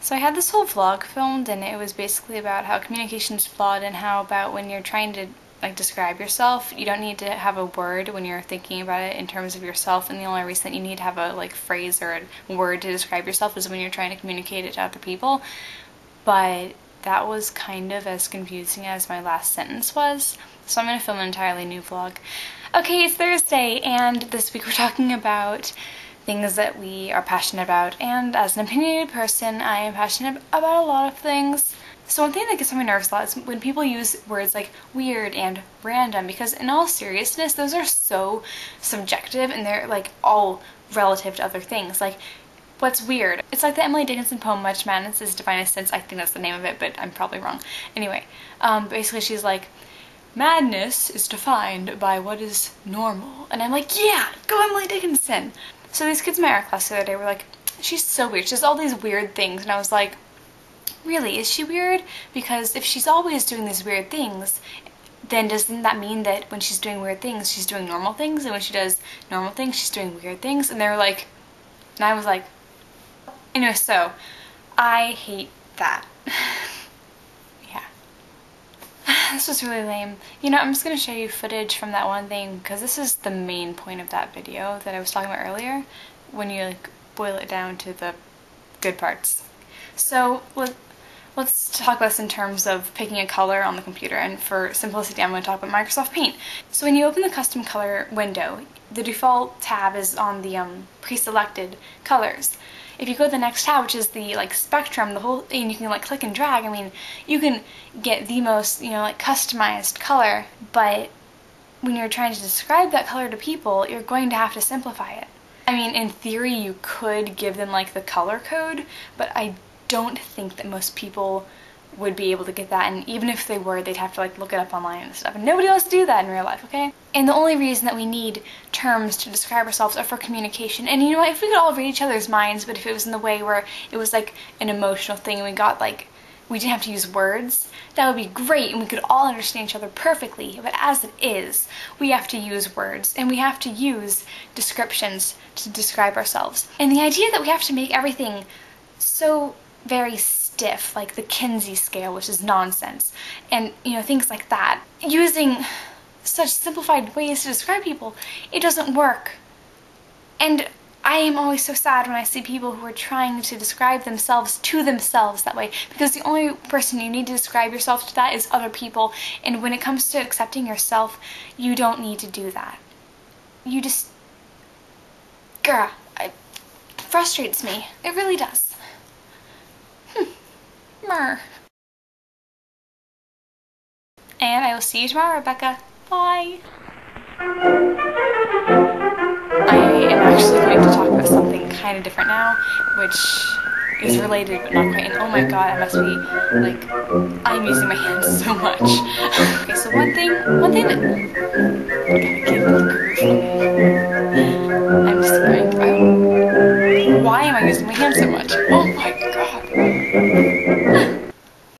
So I had this whole vlog filmed, and it was basically about how communication's flawed and how about when you're trying to like describe yourself, you don't need to have a word when you're thinking about it in terms of yourself, and the only reason that you need to have a like phrase or a word to describe yourself is when you're trying to communicate it to other people. But that was kind of as confusing as my last sentence was, so I'm going to film an entirely new vlog. Okay, it's Thursday, and this week we're talking about things that we are passionate about, and as an opinionated person, I am passionate about a lot of things. So one thing that gets on my nerves a lot is when people use words like weird and random, because in all seriousness, those are so subjective and they're like all relative to other things. Like, what's weird? It's like the Emily Dickinson poem, Much Madness is Defined as Sense. I think that's the name of it, but I'm probably wrong. Anyway, basically she's like, madness is defined by what is normal. And I'm like, yeah, go Emily Dickinson! So these kids in my art class the other day were like, she's so weird, she does all these weird things. And I was like, really, is she weird? Because if she's always doing these weird things, then doesn't that mean that when she's doing weird things, she's doing normal things? And when she does normal things, she's doing weird things? And they were like, and I was like, anyway, so I hate that. Yeah. This was really lame. You know, I'm just going to show you footage from that one thing, because this is the main point of that video that I was talking about earlier, when you like boil it down to the good parts. So let's talk about this in terms of picking a color on the computer, and for simplicity I'm going to talk about Microsoft Paint. So when you open the custom color window, the default tab is on the pre-selected colors. If you go to the next tab, which is the like spectrum, the whole thing, you can like click and drag. I mean, you can get the most, you know, like customized color, but when you're trying to describe that color to people, you're going to have to simplify it. I mean, in theory, you could give them like the color code, but I don't think that most people would be able to get that, and even if they were, they'd have to like look it up online and stuff, and nobody wants to do that in real life, okay? And the only reason that we need terms to describe ourselves are for communication. And you know what, if we could all read each other's minds, but if it was in the way where it was like an emotional thing and we got like, we didn't have to use words, that would be great and we could all understand each other perfectly. But as it is, we have to use words and we have to use descriptions to describe ourselves. And the idea that we have to make everything so very stiff, like the Kinsey scale, which is nonsense, and you know, things like that, using such simplified ways to describe people, it doesn't work. And I am always so sad when I see people who are trying to describe themselves to themselves that way, because the only person you need to describe yourself to that is other people, and when it comes to accepting yourself, you don't need to do that. You just, girl, it frustrates me. It really does. And I will see you tomorrow, Rebecca. Bye! I am actually going to talk about something kind of different now, which is related but not quite. And oh my god, I must be, like, I'm using my hands so much. Okay, so one thing that... I gotta get in the groove.